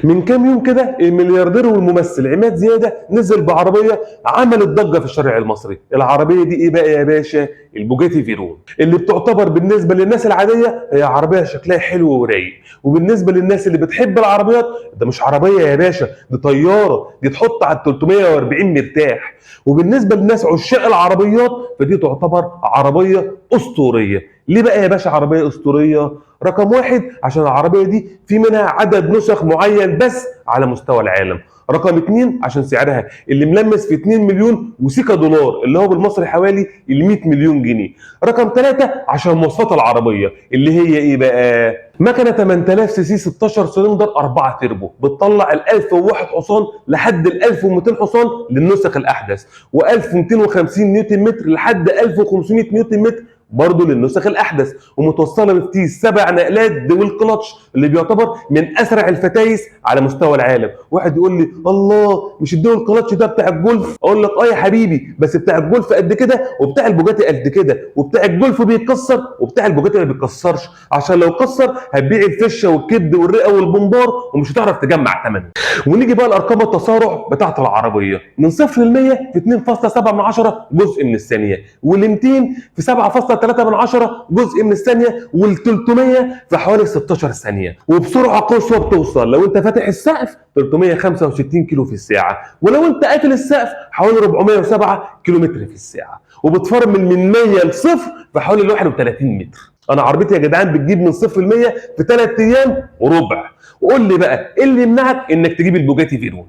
من كام يوم كده الملياردير والممثل عماد زياده نزل بعربيه عملت ضجه في الشارع المصري. العربيه دي ايه بقى يا باشا؟ البوجاتي فيرون، اللي بتعتبر بالنسبه للناس العاديه هي عربيه شكلها حلو ورايق، وبالنسبه للناس اللي بتحب العربيات ده مش عربيه يا باشا، دي طياره، دي تحط على 340 مرتاح. وبالنسبه للناس عشاق العربيات فدي تعتبر عربيه اسطوريه. ليه بقى يا باشا عربيه اسطوريه؟ رقم واحد عشان العربيه دي في منها عدد نسخ معين بس على مستوى العالم. رقم اتنين عشان سعرها اللي ملمس في 2 مليون وسيكا دولار، اللي هو بالمصري حوالي ال 100 مليون جنيه. رقم ثلاثة عشان مواصفات العربيه اللي هي ايه بقى؟ مكنه 8000 سي سي 16 سلندر 4 تربو، بتطلع ال 1001 حصان لحد ال 1200 حصان للنسخ الاحدث، و1250 نيوتن متر لحد 1500 نيوتن متر برضه للنسخ الاحدث، ومتوصله بفتيس 7 نقلات دول كلتش اللي بيعتبر من اسرع الفتايس على مستوى العالم. واحد يقول لي الله مش الدول كلتش ده بتاع الجولف؟ اقول لك اه يا حبيبي، بس بتاع الجولف قد كده وبتاع البوجاتي قد كده، وبتاع الجولف بيتكسر وبتاع البوجاتي ما بيتكسرش، عشان لو كسر هتبيع الفشه والكبد والرئه والبمبار ومش هتعرف تجمع ثمنه. ونيجي بقى لارقام التسارع بتاعت العربيه من 0 ل 100 في 2.7 جزء من الثانيه، وال 200 في 7.3 جزء من الثانيه، وال 300 في حوالي 16 ثانيه، وبسرعه قصوى بتوصل لو انت فاتح السقف 365 كيلو في الساعه، ولو انت قافل السقف حوالي 407 كيلو متر في الساعه، وبتفرمل من 100 ل 0 في حوالي 31 متر. انا عربيتي يا جدعان بتجيب من 0 ل 100 في 3 ايام وربع. وقول لي بقى ايه اللي يمنعك انك تجيب البوجاتي فيرون؟